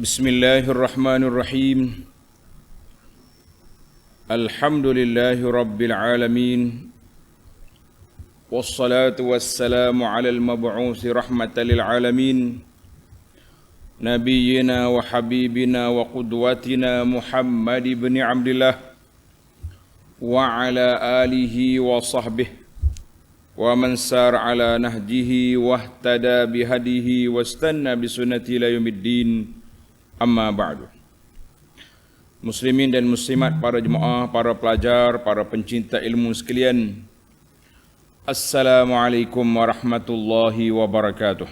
Bismillahirrahmanirrahim. Alhamdulillahi rabbil alamin. Wassalatu wassalamu ala al-mab'uthi rahmatan lil alamin. Nabiyyina wa habibina wa qudwatina Muhammad ibn Abdillah wa ala alihi wa sahbihi wa man sar ala nahjihi wa ihtada bihadihi wastanna bisunnati ila yaumiddin. Amma ba'du. Muslimin dan muslimat, para jemaah, para pelajar, para pencinta ilmu sekalian, Assalamualaikum warahmatullahi wabarakatuh.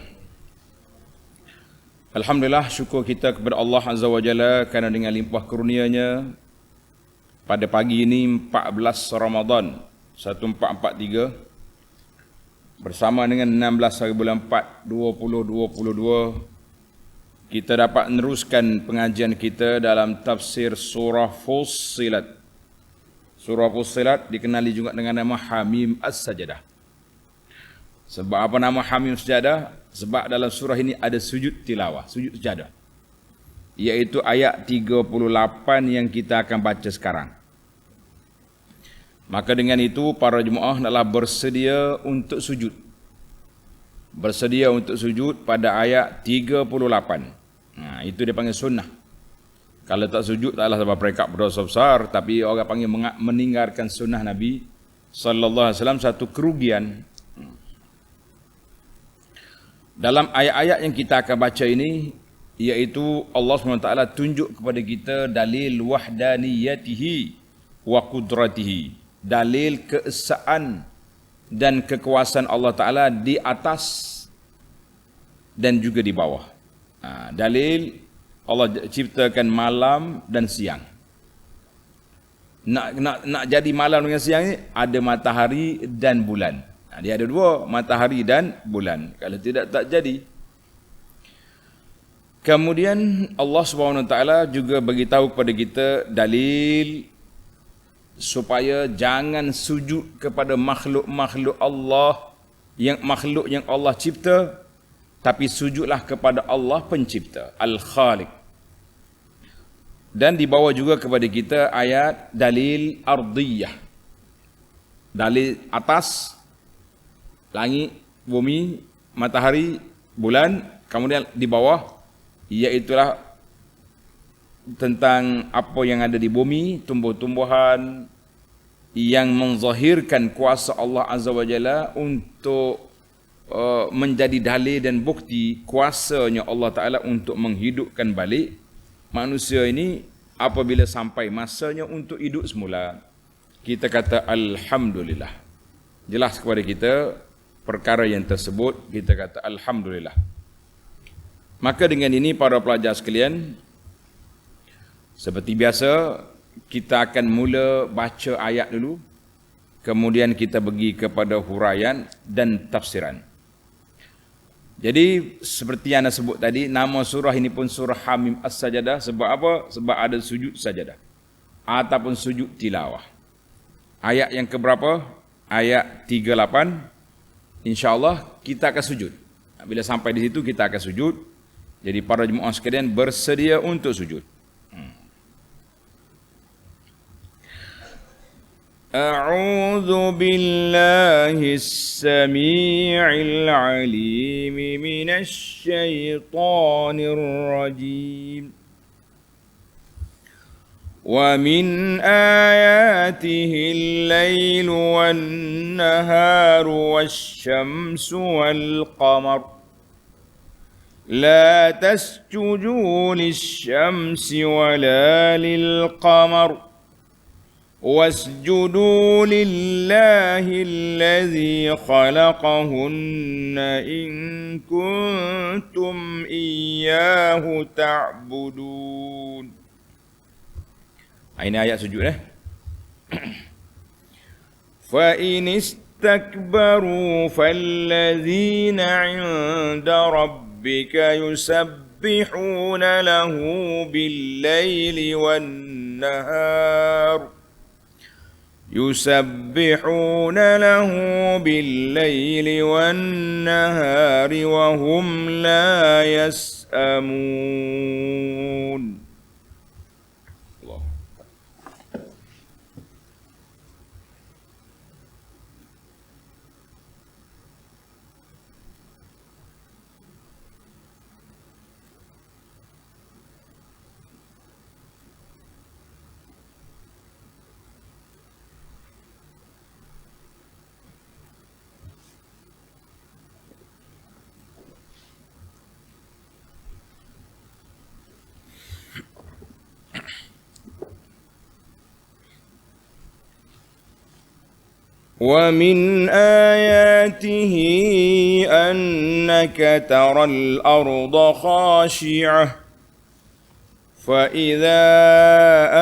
Alhamdulillah, syukur kita kepada Allah Azza wa Jalla kerana dengan limpah kurnia-Nya pada pagi ini 14 Ramadan 1443 bersama dengan 16 hari bulan 4 2022, kita dapat meneruskan pengajian kita dalam tafsir surah Fussilat. Surah Fussilat dikenali juga dengan nama Hamim As-Sajadah. Sebab apa nama Hamim As-Sajadah? Sebab dalam surah ini ada sujud tilawah, sujud sajadah, iaitu ayat 38 yang kita akan baca sekarang. Maka dengan itu para jemaah hendaklah bersedia untuk sujud. Bersedia untuk sujud pada ayat 38. Itu dia panggil sunnah. Kalau tak sujud taklah sebab mereka berdosa besar, tapi orang panggil meninggalkan sunnah Nabi sallallahu alaihi wasallam satu kerugian. Dalam ayat-ayat yang kita akan baca ini, iaitu Allah SWT tunjuk kepada kita dalil wahdaniyatihi wa qudratihi, dalil keesaan dan kekuasaan Allah Ta'ala di atas dan juga di bawah. Dalil Allah ciptakan malam dan siang. Nak jadi malam dengan siang ni ada matahari dan bulan. Dia ada dua, matahari dan bulan. Kalau tidak, tak jadi. Kemudian Allah SWT juga beritahu kepada kita dalil supaya jangan sujud kepada makhluk-makhluk Allah, makhluk yang Allah cipta, tapi sujudlah kepada Allah pencipta, Al-Khaliq. Dan dibawa juga kepada kita ayat dalil ardiyah, dalil atas, langit, bumi, matahari, bulan. Kemudian di bawah, iaitulah tentang apa yang ada di bumi, tumbuh-tumbuhan yang menzahirkan kuasa Allah Azza wa Jalla untuk menjadi dalil dan bukti kuasanya Allah Ta'ala untuk menghidupkan balik manusia ini apabila sampai masanya untuk hidup semula. Kita kata Alhamdulillah. Jelas kepada kita perkara yang tersebut, kita kata Alhamdulillah. Maka dengan ini para pelajar sekalian, seperti biasa kita akan mula baca ayat dulu, kemudian kita pergi kepada huraian dan tafsiran. Jadi seperti yang anda sebut tadi, nama surah ini pun surah Hamim As-Sajadah. Sebab apa? Sebab ada sujud sajadah ataupun sujud tilawah. Ayat yang keberapa? Ayat 38. InsyaAllah kita akan sujud. Bila sampai di situ kita akan sujud. Jadi para jemaah sekalian bersedia untuk sujud. أعوذ بالله السميع العليم من الشيطان الرجيم ومن آياته الليل والنهار والشمس والقمر لا تسجدوا للشمس ولا للقمر واسجدوا لله الذي خلقهن إن كنتم إياه تعبدون. Ini ayat sujud فإن استكبروا فالذين عند ربك يسبحون له بالليل والنهار يسبحون له بالليل والنهار وهم لا يسأمون يسأمون. الله. ومن آياته أنك ترى الأرض خاشعة فإذا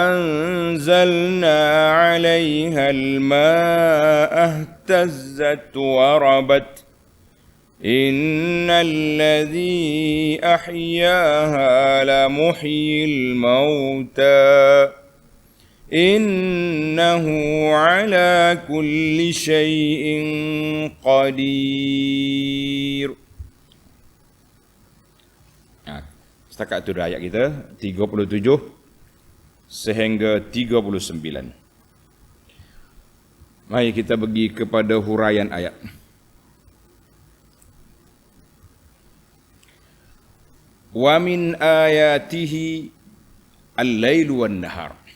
أنزلنا عليها الماء اهتزت وربت إن الذي أحياها لمحيي الموتى إنه على كل شيء قدير. Setakat itu ayat kita 37 sehingga 39. Mari kita pergi kepada huraian ayat. Wa min ayatihi al-lailu wan-nahar.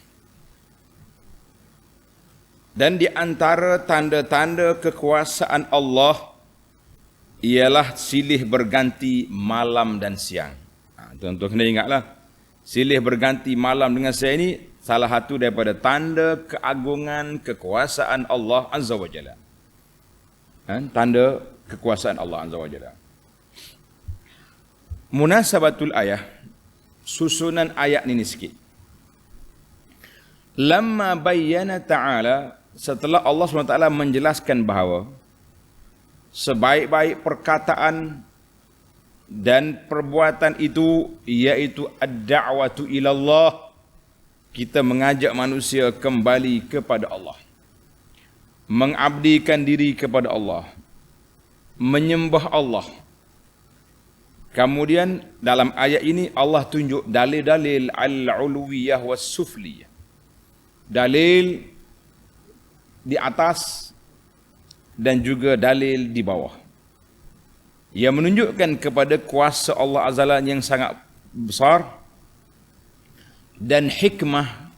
Dan di antara tanda-tanda kekuasaan Allah ialah silih berganti malam dan siang. Tuan-tuan kena ingatlah, silih berganti malam dengan siang ini salah satu daripada tanda keagungan kekuasaan Allah Azza wa Jalla. Tanda kekuasaan Allah Azza wa Jalla. Munasabatul ayah, susunan ayat ini sikit. Lamma bayyana ta'ala, setelah Allah SWT menjelaskan bahawa sebaik-baik perkataan dan perbuatan itu iaitu ad-da'watu ilallah, kita mengajak manusia kembali kepada Allah, mengabdikan diri kepada Allah, menyembah Allah. Kemudian dalam ayat ini Allah tunjuk dalil-dalil al-uluwiyah was-sufliyah, dalil di atas dan juga dalil di bawah, yang menunjukkan kepada kuasa Allah Azza wa Jalla yang sangat besar dan hikmah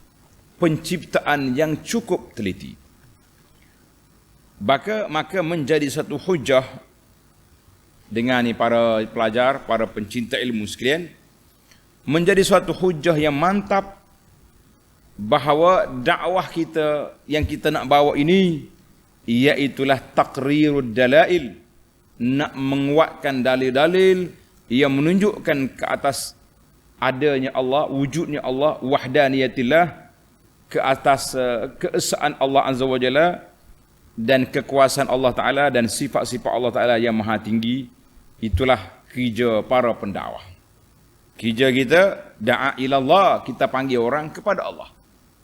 penciptaan yang cukup teliti. Maka menjadi satu hujah dengan ni para pelajar, para pencinta ilmu sekalian, menjadi suatu hujah yang mantap bahawa dakwah kita yang kita nak bawa ini iaitulah taqrirud dalail, nak menguatkan dalil-dalil yang menunjukkan ke atas adanya Allah, wujudnya Allah, wahdaniyatillah, ke atas keesaan Allah Azza wa Jalla dan kekuasaan Allah Ta'ala dan sifat-sifat Allah Ta'ala yang maha tinggi. Itulah kerja para pendakwah. Kerja kita da'a ilallah, kita panggil orang kepada Allah.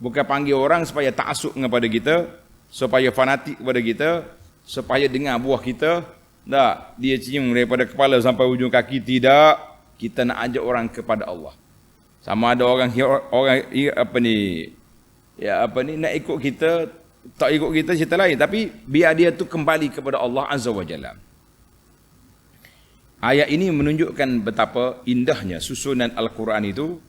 Bukan panggil orang supaya ta'asuk kepada kita, supaya fanatik kepada kita, supaya dengar buah kita. Tak, dia cium daripada kepala sampai ujung kaki. Tidak, kita nak ajak orang kepada Allah. Sama ada orang nak ikut kita, tak ikut kita cerita lain, tapi biar dia tu kembali kepada Allah Azza wa Jalla. Ayat ini menunjukkan betapa indahnya susunan Al-Quran itu.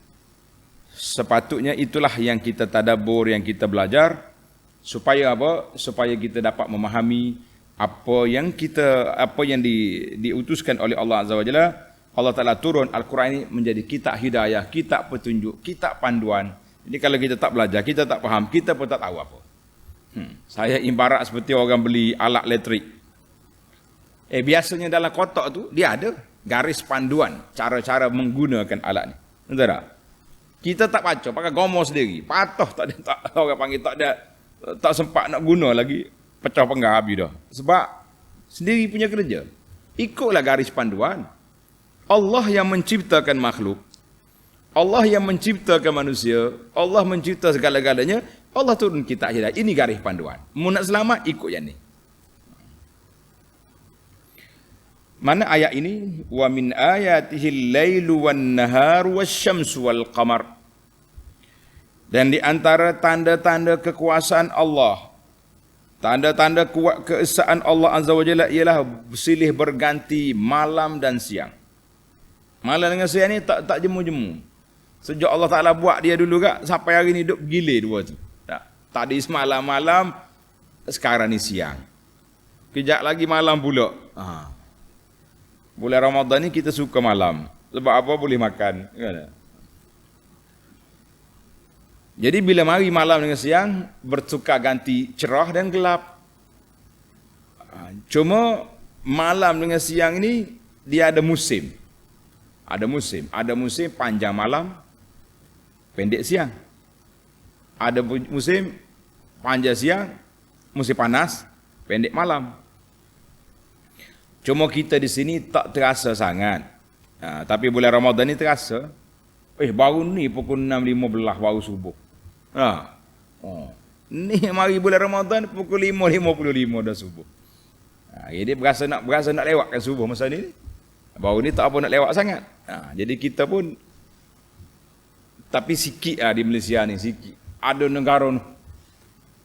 Sepatutnya itulah yang kita tadabbur, yang kita belajar, supaya apa? Supaya kita dapat memahami apa yang diutuskan oleh Allah Azza wa Jalla. Allah Ta'ala turun Al-Quran ini menjadi kitab hidayah, kitab petunjuk, kitab panduan. Jadi kalau kita tak belajar, kita tak faham, kita pun tak tahu apa. Saya ibarat seperti orang beli alat elektrik. Biasanya dalam kotak tu dia ada garis panduan cara-cara menggunakan alat ni. Betul tak? Kita tak baca, pakai gomor sendiri. Patuh tak ada, orang panggil tak sempat nak guna lagi, pecah penggal habis dah. Sebab sendiri punya kerja. Ikutlah garis panduan. Allah yang menciptakan makhluk, Allah yang menciptakan manusia, Allah mencipta segala-galanya, Allah turun kitab hidayah. Ini garis panduan. Mu nak selamat, ikut yang ni. Mana ayat ini? Wa min ayatihil lailu wan naharu wasyamsu wal qamar. Dan di antara tanda-tanda kekuasaan Allah, tanda-tanda keesaan Allah Azza wa Jalla ialah silih berganti malam dan siang. Malam dengan siang ni tak jemu-jemu. Sejak Allah Ta'ala buat dia dulu kak, sampai hari ni duduk gilir dua tu. Tadi semalam malam, sekarang ni siang. Kejap lagi malam pula. Bulan Ramadan ni kita suka malam. Sebab apa? Boleh makan. Jadi bila mari malam dengan siang, bertukar ganti cerah dan gelap. Cuma malam dengan siang ini, dia ada musim. Ada musim panjang malam, pendek siang. Ada musim panjang siang, musim panas, pendek malam. Cuma kita di sini tak terasa sangat. Tapi bulan Ramadan ni terasa. Baru ni pukul 6.15 baru subuh. Ni mari bulan Ramadan pukul 5.55 dah subuh. Jadi berasa nak lewatkan subuh masa ni. Baru ni tak apa nak lewat sangat. Jadi kita pun tapi sikit di Malaysia ni sikit. Ada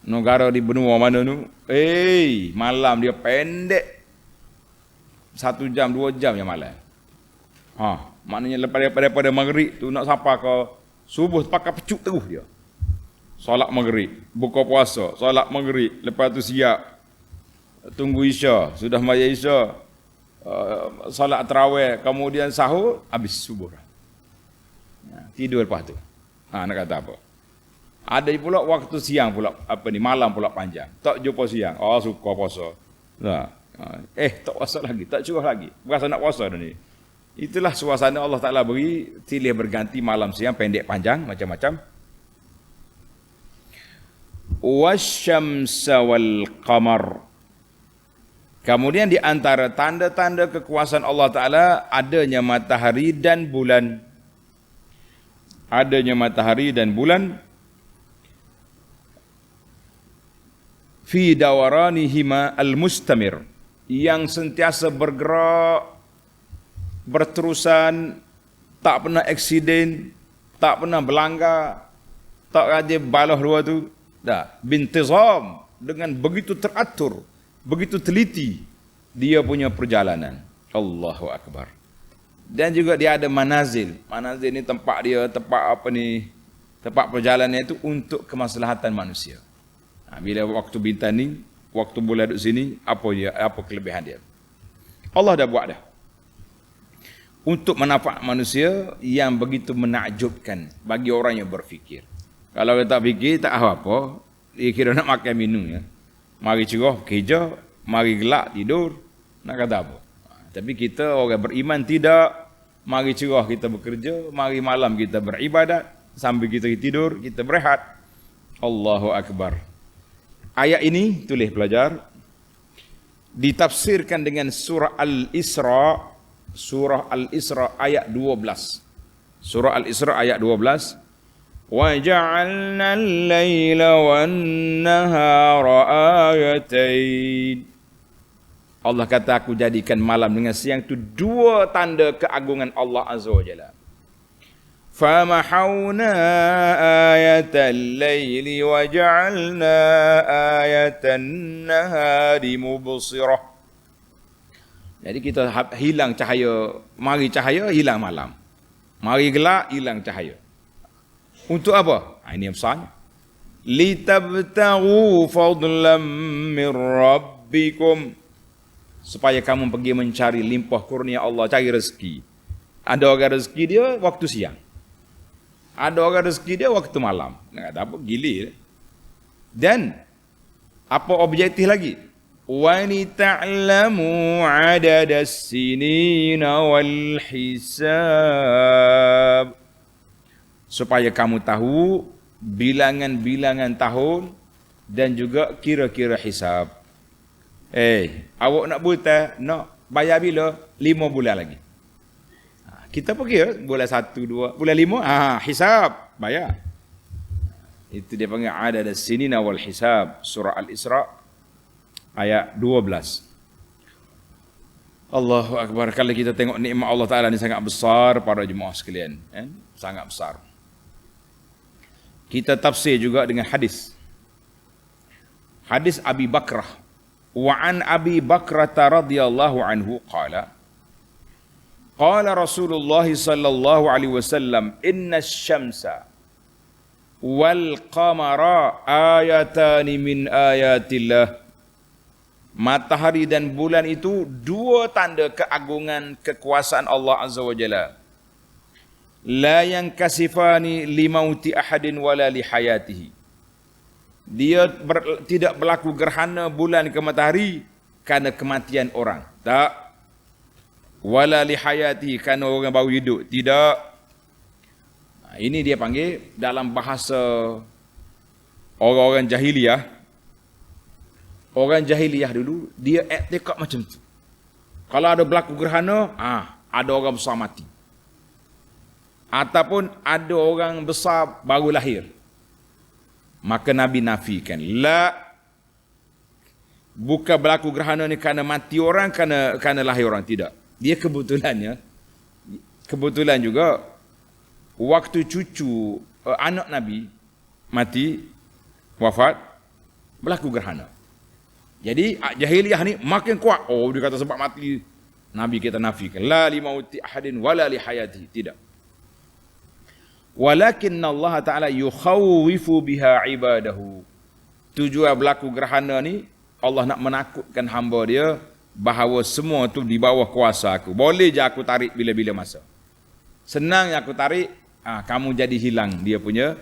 negara di benua mana tu, malam dia pendek. 1 jam, 2 jam yang malam. Maknanya lepas daripada maghrib tu nak sampai ke subuh pakai pecuk terus dia. Solat maghrib, buka puasa, solat maghrib, lepas tu siap tunggu isya, sudah maya isya, solat tarawih, kemudian sahur, habis subuh dah. Tidur lepas tu. Nak kata apa? Ada pula waktu siang pula, malam pula panjang. Tak jumpa siang. Suka puasa. Tak puasa lagi, tak curah lagi. Berasa nak puasa dah ni. Itulah suasana Allah Ta'ala beri, silih berganti malam siang, pendek panjang, macam-macam. Wasyamsa wal qamar. Kemudian di antara tanda-tanda kekuasaan Allah Ta'ala, adanya matahari dan bulan. Adanya matahari dan bulan. Fi dawaranihima al-mustamir. Yang sentiasa bergerak, berterusan, tak pernah aksiden, tak pernah berlanggar, tak ada balah dua tu. Bintizam, dengan begitu teratur, begitu teliti dia punya perjalanan. Allahu Akbar. Dan juga dia ada manazil. Manazil ni tempat dia, tempat perjalanan itu untuk kemaslahatan manusia. Bila waktu bintang ni, waktu bulan duduk sini, apa kelebihan dia? Allah dah buat dah. Untuk manfaat manusia yang begitu menakjubkan bagi orang yang berfikir. Kalau kita fikir tak apa, dia kira nak makan minum ya. Mari cerah kerja, mari gelap tidur, nak kata apa? Tapi kita orang beriman tidak. Mari cerah kita bekerja, mari malam kita beribadat, sambil kita tidur kita berehat. Allahu Akbar. Ayat ini tulis pelajar ditafsirkan dengan surah Al-Isra, ayat 12. Surah Al-Isra ayat 12. Wa ja'alna al-laila wan-nahara ayatain. Allah kata aku jadikan malam dengan siang itu dua tanda keagungan Allah Azza wa Jalla. فَمَحَوْنَا آيَةَ اللَّيْلِ وَجَعَلْنَا آيَةَ النَّهَارِ مُبْصِرَةً. Jadi kita hilang cahaya, mari cahaya, hilang malam. Mari gelap, hilang cahaya. Untuk apa? Ini yang besar. لِتَبْتَغُوا فَضْلًا مِّن رَبِّكُمْ. Supaya kamu pergi mencari limpah kurnia Allah, cari rezeki. Ada orang rezeki dia waktu siang. Ada orang rezeki dia waktu malam. Nak kata apa? Gilir. Dan apa objektif lagi? Wa lita'lamu 'adadas sinina wal hisab. Supaya kamu tahu bilangan-bilangan tahun dan juga kira-kira hisab. Awak nak buta, nak bayar bila? 5 bulan lagi. Kita pergi bulan 1, 2, bulan 5, hisab, bayar. Itu dia panggil adadas sinina wal hisab. Surah Al-Isra ayat 12. Allahu Akbar. Kalau kita tengok nikmat Allah Ta'ala ni sangat besar para jemaah sekalian. Sangat besar. Kita tafsir juga dengan hadis. Hadis Abi Bakrah. Wa an Abi Bakrah radhiyallahu anhu qala qala Rasulullah sallallahu alaihi wasallam inna asy-syamsa wal qamara ayatan min ayatillah. Matahari dan bulan itu dua tanda keagungan kekuasaan Allah Azza wa Jalla. La yankasifani limauti ahadin wala lihayatihi. Dia tidak berlaku gerhana bulan ke matahari kerana kematian orang. Tak. Wala lihayatihi kerana orang baru hidup. Tidak. Ini dia panggil dalam bahasa orang-orang jahiliyah. Orang jahiliyah dulu, dia iktikad macam tu. Kalau ada berlaku gerhana, ada orang besar mati. Ataupun ada orang besar baru lahir. Maka Nabi nafikan. La, bukan berlaku gerhana ni kerana mati orang, kerana lahir orang. Tidak. Dia kebetulan juga, waktu cucu anak Nabi mati, wafat, berlaku gerhana. Jadi jahiliyah ni makin kuat. Oh, dia kata sebab mati Nabi kita nafikan. La li mauti ahadin wala li hayatihi. Tidak. Walakin Allah Ta'ala yukhawwifu biha ibadahu. Tujuan berlaku gerhana ni, Allah nak menakutkan hamba dia bahawa semua tu di bawah kuasa aku. Boleh je aku tarik bila-bila masa. Senang aku tarik, kamu jadi hilang. Dia punya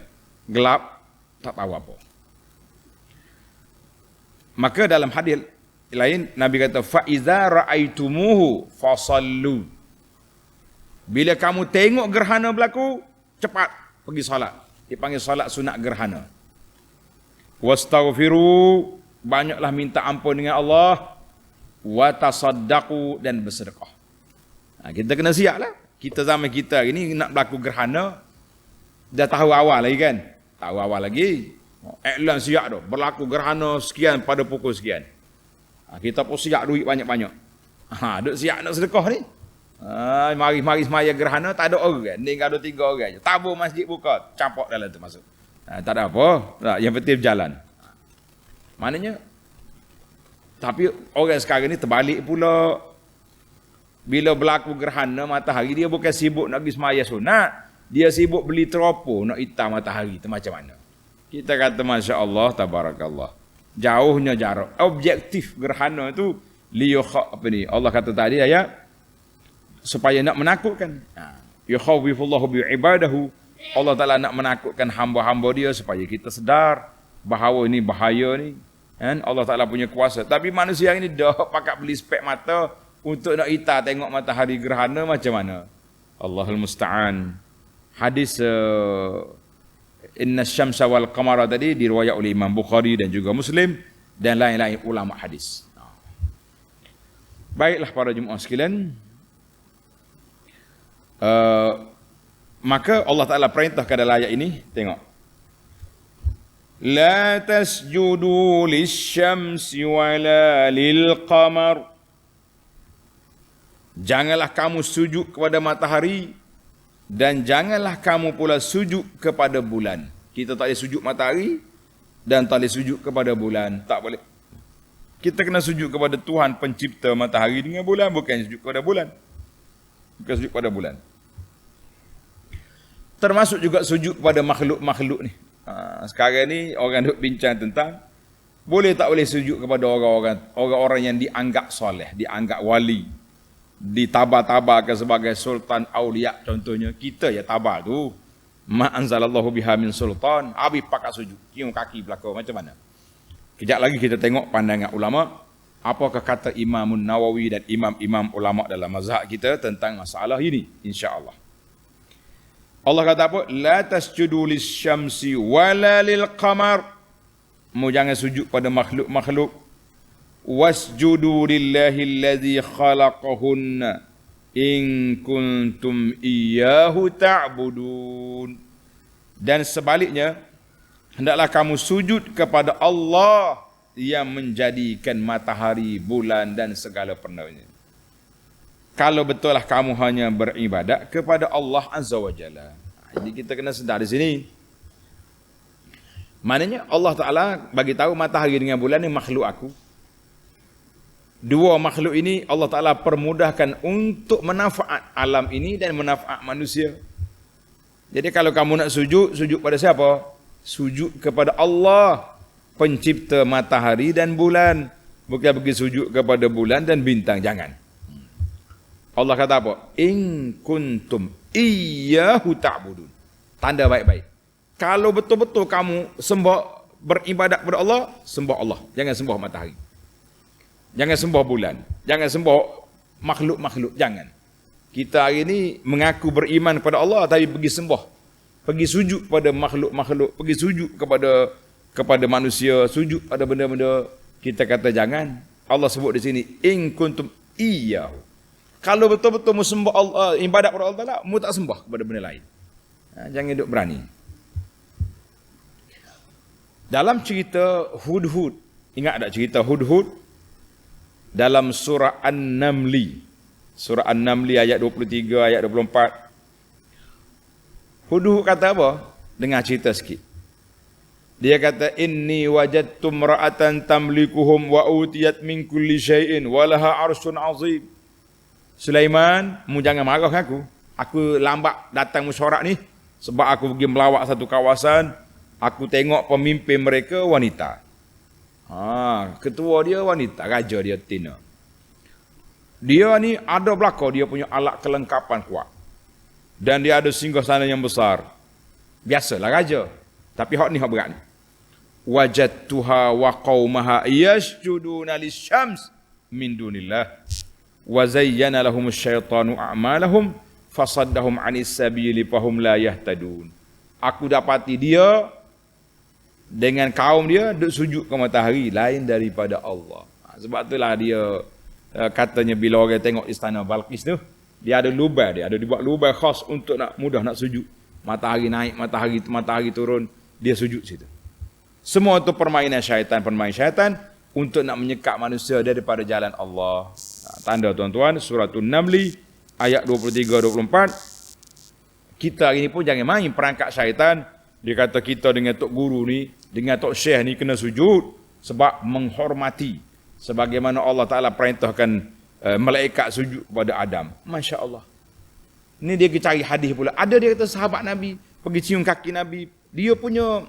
gelap, tak tahu apa. Maka dalam hadis lain Nabi kata fa iza ra'aitumuhu fasallu. Bila kamu tengok gerhana berlaku, cepat pergi solat. Dipanggil solat sunat gerhana. Wastaghfiru, banyaklah minta ampun dengan Allah. Wa tasaddaqu, dan bersedekah. Kita kena siaplah. Kita zaman kita ini nak berlaku gerhana, dah tahu awal lagi kan? Tahu awal lagi. Iklan siap tu, berlaku gerhana sekian pada pukul sekian. Kita pun siap duit banyak-banyak. Duk siap nak sedekah ni. Mari semaya gerhana, tak ada orang. Ni ada 3 orang je. Tabur masjid buka, campur dalam tu masuk. Tak ada apa. Yang penting berjalan. Maknanya, tapi orang sekarang ni terbalik pula. Bila berlaku gerhana matahari, dia bukan sibuk nak pergi semaya sunat. Dia sibuk beli teropong nak hitam matahari. Itu macam mana? Kita kata Masya Allah, Tabarakallah. Jauhnya jarak. Objektif gerhana tu, Allah kata tadi ayat, supaya nak menakutkan. Yukhawwifullahu bi'ibadahu. Allah Ta'ala nak menakutkan hamba-hamba dia supaya kita sedar bahawa ini bahaya ni. Kan? Allah Ta'ala punya kuasa. Tapi manusia ini dah pakat beli spek mata untuk nak hitam tengok matahari gerhana macam mana. Allahul Musta'an. Hadis Inna syamsa wal qamara tadi diriwayat oleh Imam Bukhari dan juga Muslim dan lain-lain ulama hadis. Baiklah para jemaah sekalian, maka Allah Ta'ala perintahkan dalam ayat ini, tengok. La tasjudu lisyamsi wala lilqamar. Janganlah kamu sujud kepada matahari, dan janganlah kamu pula sujud kepada bulan. Kita tak boleh sujud matahari dan tak boleh sujud kepada bulan. Tak boleh. Kita kena sujud kepada Tuhan pencipta matahari dengan bulan, bukan sujud kepada bulan. Bukan sujud kepada bulan. Termasuk juga sujud kepada makhluk-makhluk ni. Sekarang ni orang duk bincang tentang boleh tak boleh sujud kepada orang-orang yang dianggap soleh, dianggap wali, ditabar-tabarkan sebagai sultan aulia contohnya. Kita ya tabar tu, ma anzalallahu biha min sultan, habis pakat sujud, cium kaki belakang macam mana. Kejap lagi kita tengok pandangan ulama, apakah kata Imam Nawawi dan imam-imam ulama dalam mazhab kita tentang masalah ini, insya-Allah. Allah kata apa? La tasjudu lisyamsi wala lilqamar. Mu jangan sujud pada makhluk-makhluk. Wasjudu lillahi alladhi khalaqahunna in kuntum iyyahu ta'budun. Dan sebaliknya, hendaklah kamu sujud kepada Allah yang menjadikan matahari, bulan dan segala pernahnya. kalau betul lah kamu hanya beribadat kepada Allah Azza wa Jalla. Jadi kita kena sedar di sini. Maknanya Allah Ta'ala bagi tahu matahari dengan bulan ni makhluk aku. Dua makhluk ini Allah Ta'ala permudahkan untuk manfaat alam ini dan manfaat manusia. Jadi kalau kamu nak sujud, sujud pada siapa? Sujud kepada Allah, pencipta matahari dan bulan. Bukan pergi sujud kepada bulan dan bintang, jangan. Allah kata apa? In kuntum iyyahu ta'budun. Tanda baik-baik. Kalau betul-betul kamu beribadat kepada Allah, sembah Allah. Jangan sembah matahari. Jangan sembah bulan. Jangan sembah makhluk-makhluk. Jangan. Kita hari ini mengaku beriman kepada Allah, tapi pergi sembah. Pergi sujud pada makhluk-makhluk. Pergi sujud kepada manusia. Sujud pada benda-benda. Kita kata jangan. Allah sebut di sini, in kuntum iyyahu. Kalau betul-betul mu sembah Allah, ibadat kepada Allah Ta'ala, mu tak sembah kepada benda lain. Jangan duk berani. Dalam cerita Hudhud, ingat tak cerita Hudhud? Dalam surah An-Namli. Surah An-Namli ayat 23, ayat 24. Hudhud kata apa? Dengar cerita sikit. Dia kata, inni wajadtu imra'atan tamlikuhum wa utiyat min kulli syai'in wa laha arsyun azim. Sulaiman, mu jangan marah aku. Aku lambat datang mesyuarat ni sebab aku pergi melawat satu kawasan. Aku tengok pemimpin mereka wanita. Ketua dia wanita, raja dia Tina. Dia ni ada belaka, dia punya alat kelengkapan kuat. Dan dia ada singgahsana yang besar. Biasalah raja. Tapi hak ni hak berat ni. Wajadtuha wa qaumaha yasjuduna lisyams min dunillah. Wa zayyana lahum asyaitanu a'malahum fasaddahum 'anis sabili fahum la yahtadun. Aku dapati dia dengan kaum dia duk sujud ke matahari lain daripada Allah. Sebab itulah dia katanya bila orang tengok istana Balqis tu, dia ada lubang, dia ada dibuat lubang khas untuk nak mudah nak sujud. Matahari naik, matahari turun, dia sujud situ. Semua itu permainan syaitan untuk nak menyekat manusia daripada jalan Allah. Tanda tuan-tuan, surah An-Namli ayat 23-24. Kita hari ini pun jangan main perangkap syaitan. Dia kata kita dengan tok guru ni, dengan tok syekh ni kena sujud sebab menghormati. Sebagaimana Allah Ta'ala perintahkan malaikat sujud kepada Adam. Masya Allah. Ini dia pergi cari hadis pula. Ada dia kata sahabat Nabi, pergi cium kaki Nabi. Dia punya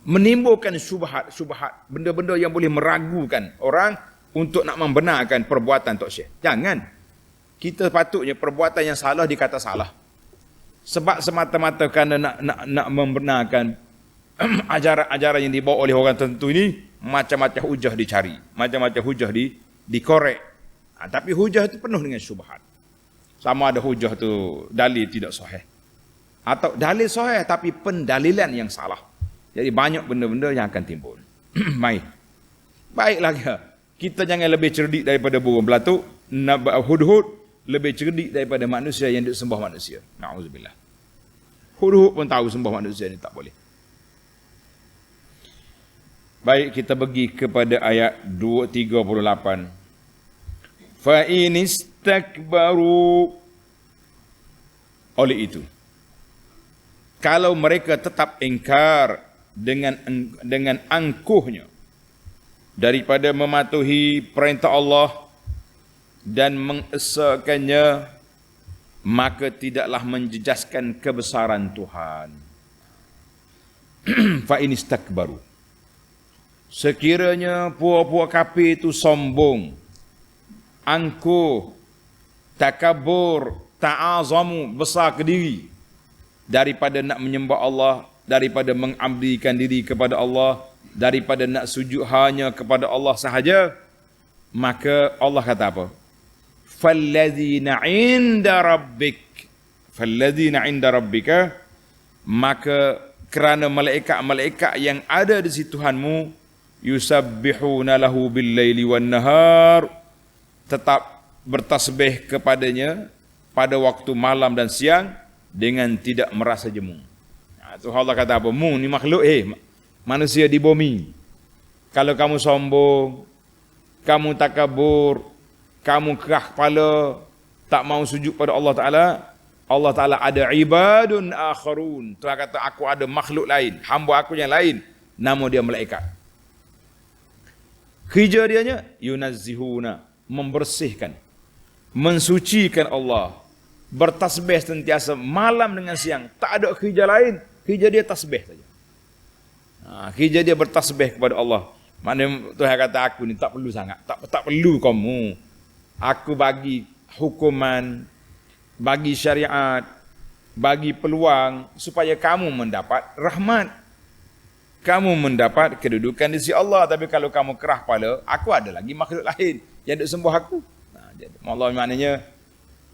menimbulkan syubhat. Benda-benda yang boleh meragukan orang untuk nak membenarkan perbuatan tok syekh. Jangan. Kita patutnya perbuatan yang salah dikata salah. Sebab semata-mata kerana nak membenarkan ajaran-ajaran yang dibawa oleh orang tertentu ini, macam-macam hujah dicari, macam-macam hujah dikorek. Tapi hujah itu penuh dengan syubhat. Sama ada hujah tu dalil tidak sahih, atau dalil sahih tapi pendalilan yang salah. Jadi banyak benda-benda yang akan timbul. Baiklah kita jangan lebih cerdik daripada burung belatuk. Hudhud lebih cerdik daripada manusia yang duk sembah manusia. Na'udzubillah. Hudhud pun tahu sembah manusia ni tak boleh. Baik, kita pergi kepada ayat 238. Fa inistakbaru. Oleh itu, kalau mereka tetap ingkar dengan angkuhnya daripada mematuhi perintah Allah dan mengesakannya, maka tidaklah menjejaskan kebesaran Tuhan. Fa inistakbaru. Sekiranya puak-puak kafir itu sombong, angkuh, takabur, ta'azamu, besar ke diri daripada nak menyembah Allah, daripada mengabdikan diri kepada Allah, daripada nak sujud hanya kepada Allah sahaja, maka Allah kata apa? Falladzina 'inda rabbika, maka kerana malaikat-malaikat yang ada di sisi Tuhanmu, yusabbihuna lahu bil-laili wan-nahar, tetap bertasbih kepadanya pada waktu malam dan siang dengan tidak merasa jemu. Tu Allah kata apa? Mu ni makhluk manusia di bumi. Kalau kamu sombong, kamu takabur, kamu kerah kepala, tak mau sujud pada Allah Ta'ala, Allah Ta'ala ada ibadun akharun. Tuhan kata, aku ada makhluk lain, hamba aku yang lain, nama dia malaikat. Kerja dianya, yunazzihuna, membersihkan, mensucikan Allah, bertasbih sentiasa malam dengan siang, tak ada kerja lain, kerja dia tasbih saja. Kerja dia bertasbih kepada Allah. Maknanya Tuhan kata, aku ni tak perlu sangat, tak perlu kamu. Aku bagi hukuman, bagi syariat, bagi peluang supaya kamu mendapat rahmat, kamu mendapat kedudukan di sisi Allah. Tapi kalau kamu kerah kepala, aku ada lagi makhluk lain yang duk sembah aku. Allah maknanya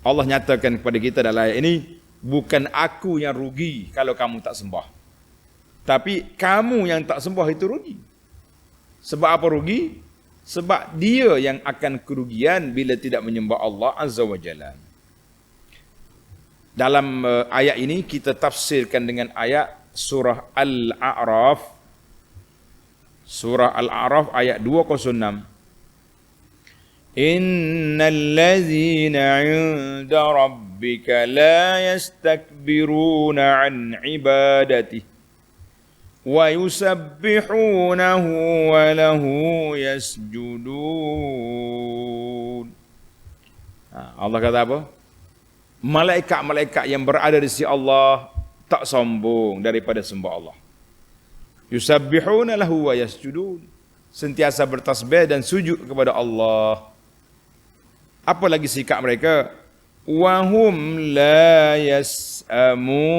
Allah nyatakan kepada kita dalam ayat ini, bukan aku yang rugi kalau kamu tak sembah, tapi kamu yang tak sembah itu rugi. Sebab apa rugi? Sebab dia yang akan kerugian bila tidak menyembah Allah Azza wa Jalla. Dalam ayat ini kita tafsirkan dengan ayat surah Al-A'raf. Surah Al-A'raf ayat 206. Innal ladzina 'inda rabbika la yastakbiruna 'an ibadatihi wa yusabbihunahu wa lahu yasjudun. Allah kata apa? Malaikat-malaikat yang berada di sisi Allah tak sombong daripada sembah Allah. Yusabbihuna lahu wa yasjudun, sentiasa bertasbih dan sujud kepada Allah. Apa lagi sikap mereka? Wa hum la yas'amun,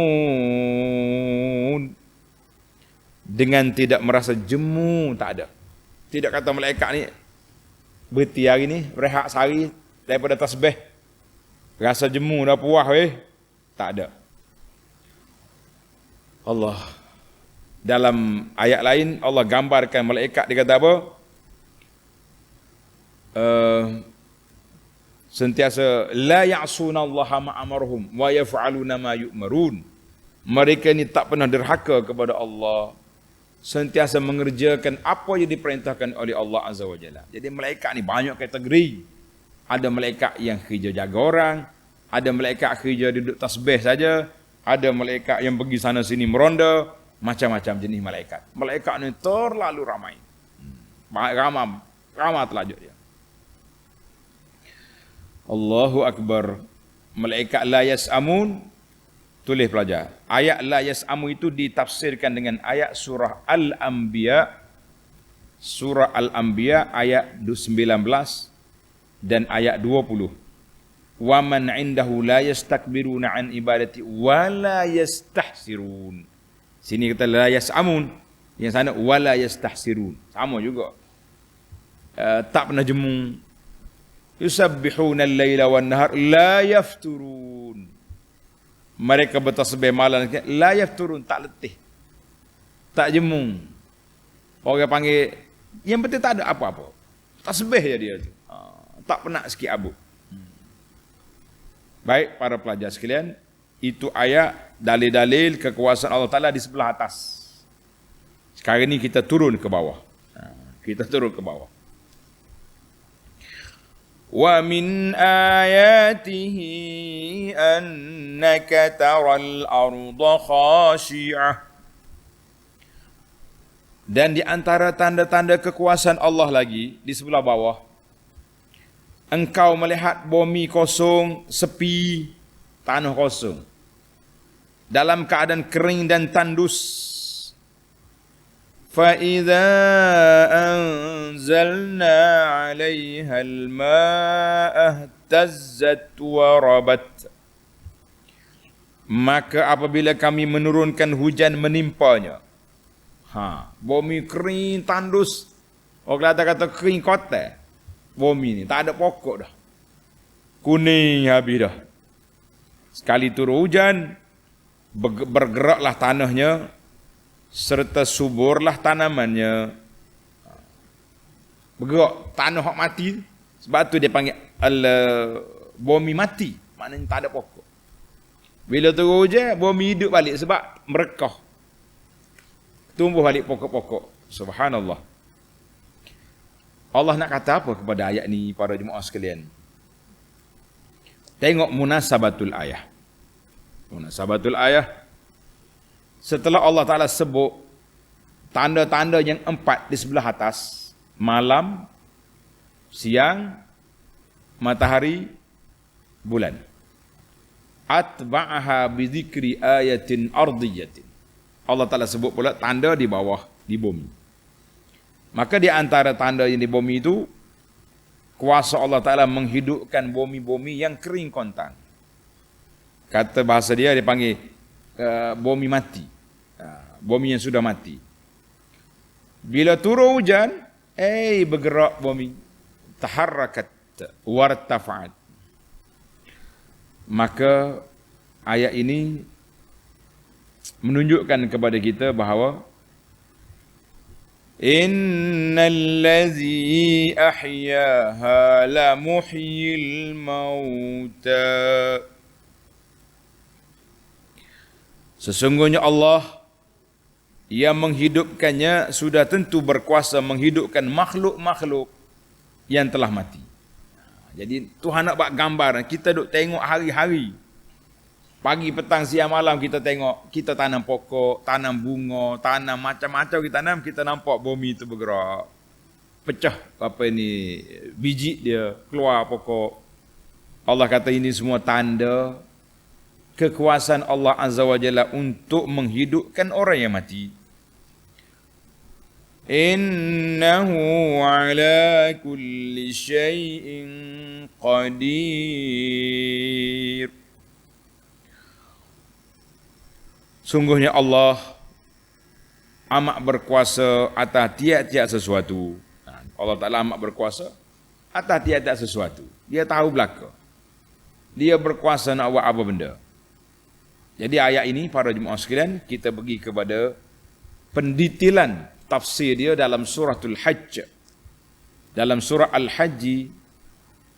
dengan tidak merasa jemu, tak ada. Tidak kata malaikat ni berhenti hari ni, rehat sehari daripada tasbih, rasa jemu dah puas tak ada. Allah dalam ayat lain Allah gambarkan malaikat, dia kata apa? Sentiasa la ya'sunallaha ma amarhum wa yaf'aluna ma yu'marun. Mereka ni tak pernah derhaka kepada Allah, sentiasa mengerjakan apa yang diperintahkan oleh Allah Azza wa Jalla. Jadi malaikat ni banyak kategori. Ada malaikat yang kerja jaga orang, ada malaikat kerja duduk tasbih saja, ada malaikat yang pergi sana sini meronda, macam-macam jenis malaikat. Malaikat ni terlalu ramai. Ramai terlajuk dia. Allahu Akbar. Malaikat la yas'amun, tulis pelajar. Ayat la yas'amu itu ditafsirkan dengan ayat surah Al-Anbiya. Surah Al-Anbiya ayat 19 dan ayat 20. Wa man 'indahu la yastakbiruna 'an ibadati wa la yastahsirun. Sini kata la yas'amun, yang sana wa la yastahsirun. Sama juga. Tak pernah jemu. Yusabbihuna al-laila wan nahar la yafturun. Mereka bertasbih malam, la yafturun, tak letih, tak jemu. Orang panggil, yang penting tak ada apa-apa, tasbih je dia tu. Tak pernah sikit abut. Baik para pelajar sekalian, itu ayat dalil-dalil kekuasaan Allah Ta'ala di sebelah atas. Sekarang ni kita turun ke bawah. Kita turun ke bawah. Wa min ayatihi annaka taral arda khashi'ah. Dan di antara tanda-tanda kekuasaan Allah lagi di sebelah bawah, engkau melihat bumi kosong, sepi, tanah kosong, dalam keadaan kering dan tandus. فَإِذَا أَنزَلْنَا عَلَيْهَا الْمَاءَ اهْتَزَّتْ وَرَبَتْ. Maka apabila kami menurunkan hujan menimpanya, bumi kering tandus. Orang kata kering kotak. Bumi ni tak ada pokok dah, kuning habis dah. Sekali turun hujan, bergeraklah tanahnya, serta suburlah tanamannya. Bergerak tanah hak mati. Sebab tu dia panggil bumi mati, maknanya tak ada pokok. Bila turun hujan, bumi hidup balik sebab merekah, tumbuh balik pokok-pokok. Subhanallah. Allah nak kata apa kepada ayat ni para jemaah sekalian? Tengok munasabatul ayah. Munasabatul ayah, setelah Allah Ta'ala sebut tanda-tanda yang 4 di sebelah atas, malam, siang, matahari, bulan. Atba'aha bizikri ayatin ardiyatin. Allah Ta'ala sebut pula tanda di bawah, di bumi. Maka di antara tanda yang di bumi itu, kuasa Allah Ta'ala menghidupkan bumi-bumi yang kering kontang. Kata bahasa dia panggil bumi mati. Bumi yang sudah mati. Bila turun hujan, bergerak bumi. Taharrakat wartafa'at. Maka ayat ini menunjukkan kepada kita bahawa innallazi ahyaha la muhyil mauta. Sesungguhnya Allah yang menghidupkannya sudah tentu berkuasa menghidupkan makhluk-makhluk yang telah mati. Jadi Tuhan nak buat gambar, kita duk tengok hari-hari. Pagi, petang, siang, malam kita tengok, kita tanam pokok, tanam bunga, tanam macam-macam kita tanam, kita nampak bumi itu bergerak. Pecah biji dia, keluar pokok. Allah kata ini semua tanda kekuasaan Allah Azza wa Jalla untuk menghidupkan orang yang mati. Innahu ala kulli syai'in qadir. Sungguhnya Allah amat berkuasa atas tiap-tiap sesuatu. Allah Ta'ala amat berkuasa atas tiap-tiap sesuatu. Dia tahu belaka. Dia berkuasa nak buat apa benda. Jadi ayat ini para jemaah sekalian, kita pergi kepada pendetailan tafsir dia dalam suratul Hajj. Dalam surah Al-Hajj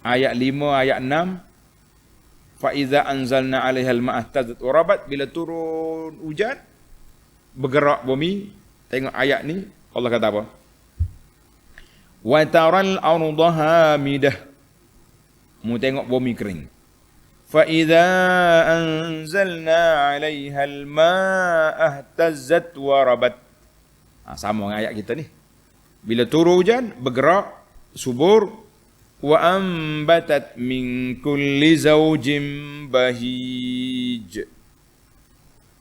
ayat 5 ayat 6, fa iza anzalna 'alaihal ma'a ihtazzat wa rabat, bila turun hujan bergerak bumi. Tengok ayat ni Allah kata apa? Wa taral arda hamidah. Mu tengok bumi kering. Fa iza anzalna 'alaihal ma'a ihtazzat wa rabat. Sama dengan ayat kita ni. Bila turun hujan, bergerak, subur. Wa ambatat min kulli zawjin bahij.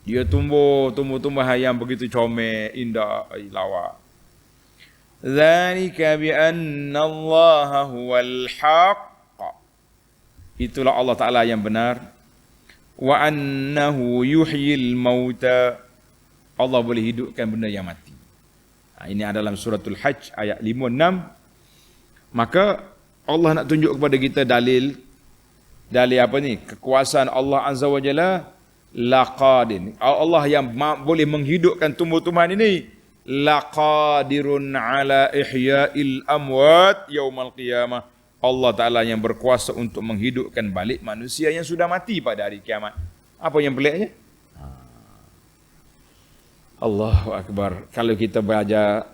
Dia tumbuh-tumbuhan yang begitu comel, indah, lawa. Dzalika bi anna Allah huwal haqq. Itulah Allah Ta'ala yang benar. Wa annahu yuhyil mauta. Allah boleh hidupkan benda yang mati. Ini adalah suratul Hajj ayat 5-6. Maka Allah nak tunjuk kepada kita dalil apa ni? Kekuasaan Allah Azza wa Jalla laqadir. Allah yang boleh menghidupkan tumbuh-tumbuhan ini, laqadirun ala ihya'il amwat yaumal qiyamah. Allah Ta'ala yang berkuasa untuk menghidupkan balik manusia yang sudah mati pada hari kiamat. Apa yang peliknya? Allahu Akbar. Kalau kita belajar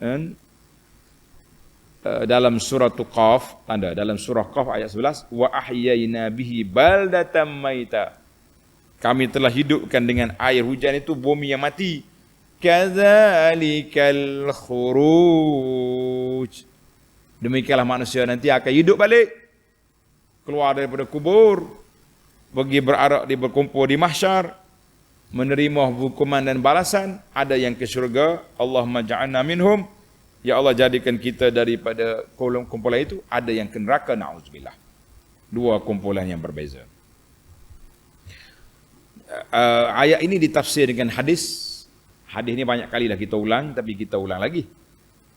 dalam surah Qaf, tanda dalam surah Qaf ayat 11, wa ahyayna bihi baldatan maita. Kami telah hidupkan dengan air hujan itu bumi yang mati. Kadzalikal khuruj. Demikianlah manusia nanti akan hidup balik, keluar daripada kubur, pergi berkumpul di mahsyar, menerima hukuman dan balasan. Ada yang ke syurga, Allahumma ja'alna minhum, ya Allah jadikan kita daripada kumpulan itu. Ada yang ke neraka, na'udzubillah. Dua kumpulan yang berbeza. Ayat ini ditafsir dengan hadis. Hadis ini banyak kali dah kita ulang, tapi kita ulang lagi.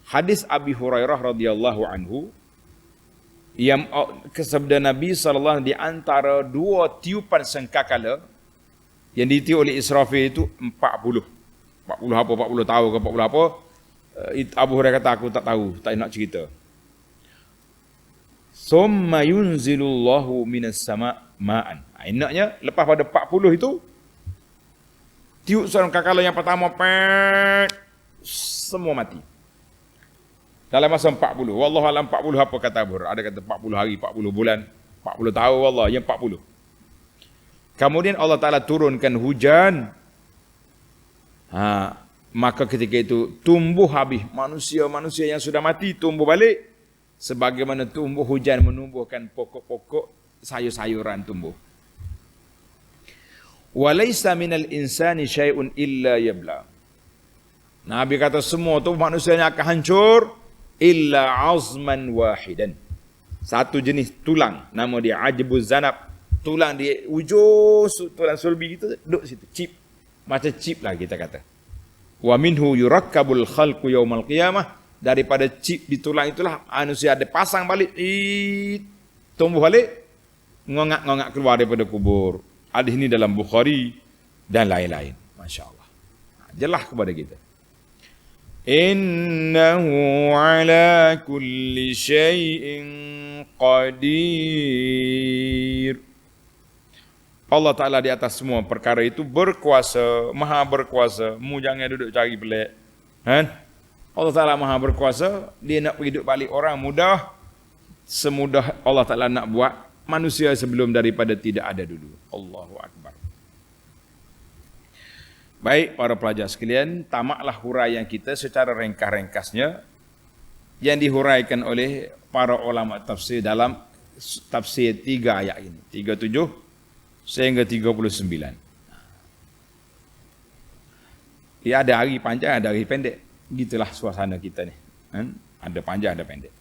Hadis Abi Hurairah radhiyallahu anhu yang kesabda Nabi sallallahu alaihi wasallam, di antara dua tiupan sangkakala yang ditiup oleh Israfil itu 40 tahu ke 40 apa. Abu Hurairah kata, aku tak tahu, tak nak cerita. Summa yunzilullahu minas sama' ma'an. Enaknya lepas pada 40 itu, tiup sangkakala yang pertama, semua mati. Dalam masa 40. Wallahu alam 40 apa kata Abu Hurairah. Ada kata 40 hari, 40 bulan, 40 tahun, wallah yang 40. Kemudian Allah Ta'ala turunkan hujan. Maka ketika itu tumbuh habis. Manusia-manusia yang sudah mati tumbuh balik. Sebagaimana tumbuh hujan menumbuhkan pokok-pokok sayur-sayuran tumbuh. Walaysa minal insani syai'un illa yabla. Nabi kata semua tu manusianya akan hancur illa azman wahidan. Satu jenis tulang, nama dia ajbuz zanab. Tulang di ujung tulang sulbi itu duduk situ, chip. Macam chip lah kita kata. Wa minhu yurakkabul khalqu yaumal qiyamah. Daripada chip di tulang itulah manusia ada pasang balik, tumbuh balik, ngongak-ngongak keluar daripada kubur. Hadis ini dalam Bukhari dan lain-lain. Masya Allah. Jelas kepada kita. Innahu ala kulli syai'in qadir. Allah Ta'ala di atas semua perkara itu berkuasa, maha berkuasa. Mu jangan duduk cari pelik. Allah Ta'ala maha berkuasa. Dia nak pergi duduk balik orang mudah. Semudah Allah Ta'ala nak buat manusia sebelum daripada tidak ada dulu. Allahu Akbar. Baik para pelajar sekalian, tamaklah huraian kita secara ringkas-ringkasnya yang dihuraikan oleh para ulama tafsir dalam tafsir 3 ayat ini, 37 sehingga 39. Ya, ada hari panjang, ada hari pendek. Gitulah suasana kita ni. Ada panjang, ada pendek.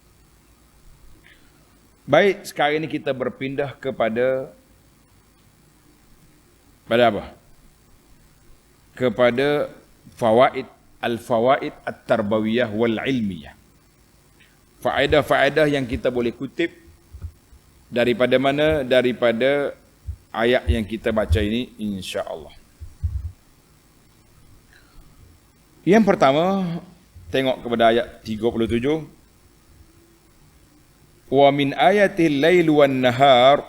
Baik, sekarang ini kita berpindah kepada apa? Kepada al-fawaid at-tarbawiyah wal ilmiyah. Faedah-faedah yang kita boleh kutip daripada mana? Daripada ayat yang kita baca ini, insya-Allah. Yang pertama, tengok kepada ayat 37. Wa min ayatil lail wan nahar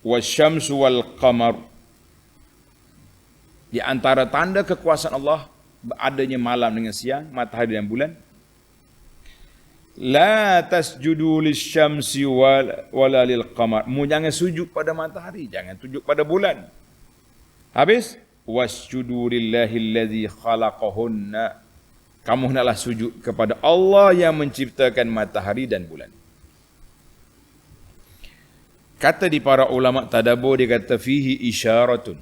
wasyamsu wal qamar. Di antara tanda kekuasaan Allah adanya malam dengan siang, matahari dan bulan. La tasjudu lisyamsi wala lil qamar. Mu jangan sujud pada matahari, jangan sujud pada bulan. Habis wasjudu lillahi allazi khalaqahunna. Kamu hendaklah sujud kepada Allah yang menciptakan matahari dan bulan. Kata di para ulama tadabbur, dia kata fihi isyaratun.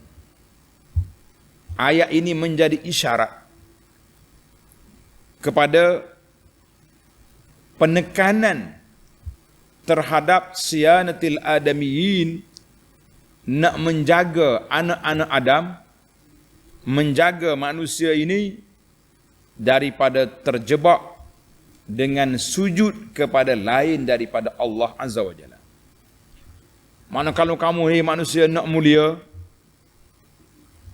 Ayat ini menjadi isyarat kepada penekanan terhadap siyanatil adamiyin, nak menjaga anak-anak Adam, menjaga manusia ini daripada terjebak dengan sujud kepada lain daripada Allah Azza wa Jalla. Mana kalau kamu manusia nak mulia,